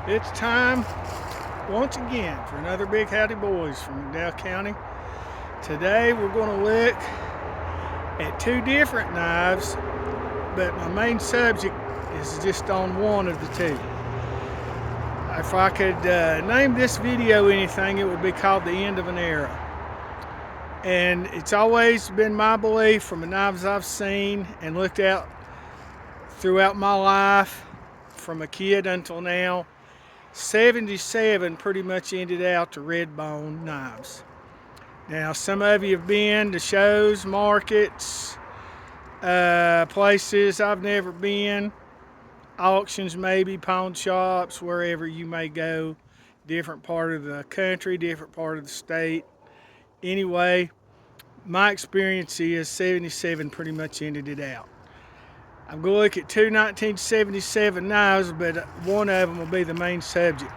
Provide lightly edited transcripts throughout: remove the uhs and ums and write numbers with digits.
It's time once again for another Big Howdy Boys from McDowell County. Today we're going to look at two different knives, but my main subject is just on one of the two. If I could name this video anything, it would be called The End of an Era. And it's always been my belief from the knives I've seen and looked at throughout my life, from a kid until now, 77 pretty much ended out to red bone knives. Now, some of you have been to shows, markets, places I've never been, auctions maybe, pawn shops, wherever you may go, different part of the country, different part of the state. Anyway, my experience is 77 pretty much ended it out. I'm going to look at two 1977 knives, but one of them will be the main subject.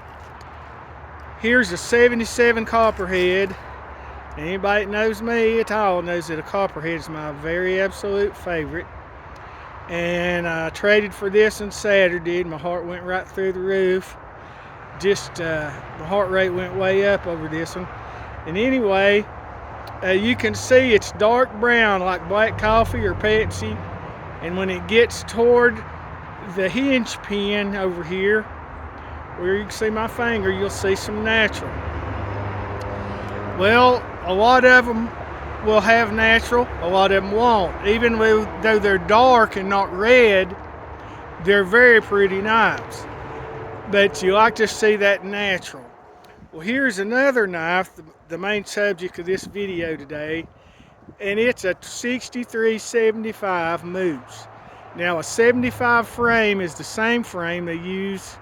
Here's a 77 Copperhead. And anybody that knows me at all knows that a Copperhead is my very absolute favorite. And I traded for this on Saturday, and my heart went right through the roof. My heart rate went way up over this one. And anyway, you can see it's dark brown like black coffee or Pepsi. And when it gets toward the hinge pin over here, where you can see my finger, you'll see some natural. Well, a lot of them will have natural, a lot of them won't. Even though they're dark and not red, they're very pretty knives. But you like to see that natural. Well, here's another knife, the main subject of this video today, and it's a 6375 Moose. Now, a 75 frame is the same frame they use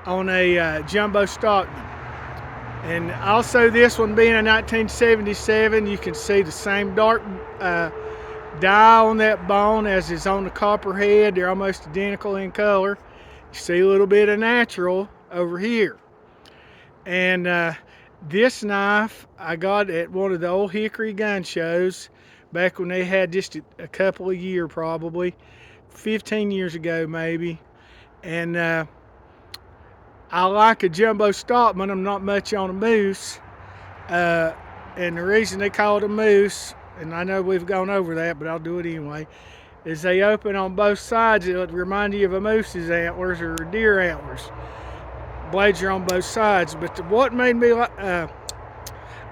on a jumbo Stockman. And also, this one being a 1977, you can see the same dark dye on that bone as is on the Copperhead. They're almost identical in color. You see a little bit of natural over here. And this knife I got at one of the old Hickory gun shows back when they had just a couple of years, probably 15 years ago maybe. And I like a jumbo Stockman. I'm not much on a Moose. And the reason they call it a Moose, and I know we've gone over that, but I'll do it anyway, is they open on both sides. It would remind you of a moose's antlers or deer antlers. Blades are on both sides. But what made me like, I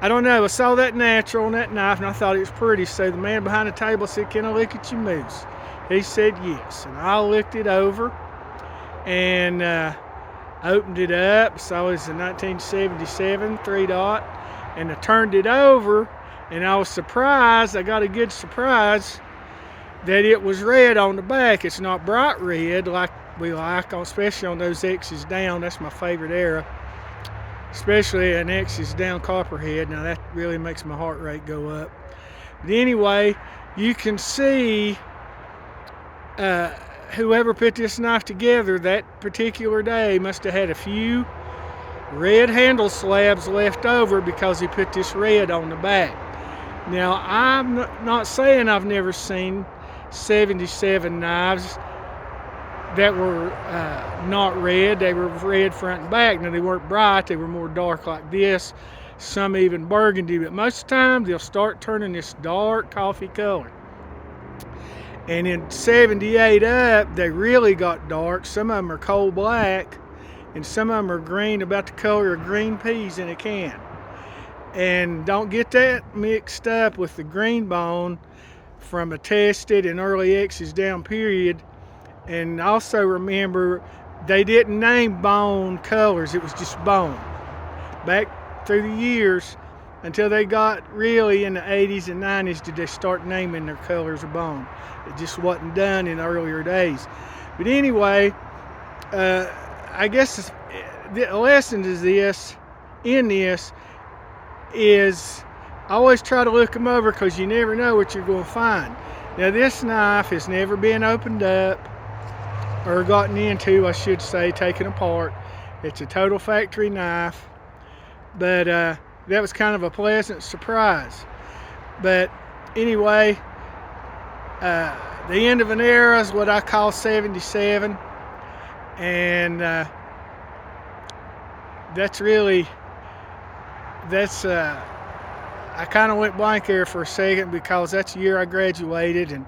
don't know, I saw that natural on that knife and I thought it was pretty. So the man behind the table said, "Can I look at your Moose?" He said yes. And I looked it over and opened it up. So it was a 1977 3-dot. And I turned it over and I was surprised. I got a good surprise that it was red on the back. It's not bright red like we like, especially on those X's down. That's my favorite era, especially an X's down Copperhead. Now that really makes my heart rate go up. But anyway, you can see whoever put this knife together that particular day must have had a few red handle slabs left over because he put this red on the back. Now, I'm not saying I've never seen 77 knives that were not red. They were red front and back. Now, they weren't bright. They were more dark like this, some even burgundy. But most of the time, they'll start turning this dark coffee color. And in 78 up, they really got dark. Some of them are coal black, and some of them are green, about the color of green peas in a can. And don't get that mixed up with the green bone from a tested and early X's down period. And also remember, they didn't name bone colors, it was just bone. Back through the years, until they got really in the 80s and 90s, did they start naming their colors of bone. It just wasn't done in the earlier days. But anyway, I guess the lesson is in this is always try to look them over because you never know what you're going to find. Now, this knife has never been opened up or gotten into, I should say, taken apart. It's a total factory knife, but that was kind of a pleasant surprise. But anyway, the end of an era is what I call 77, and that's really, that's, I kind of went blank there for a second because that's the year I graduated and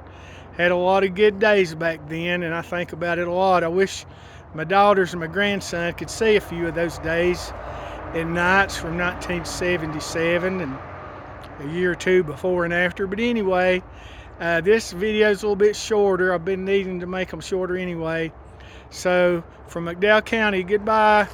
had a lot of good days back then, and I think about it a lot. I wish my daughters and my grandson could see a few of those days and nights from 1977 and a year or two before and after. But anyway, this video is a little bit shorter. I've been needing to make them shorter anyway. So from McDowell County, goodbye.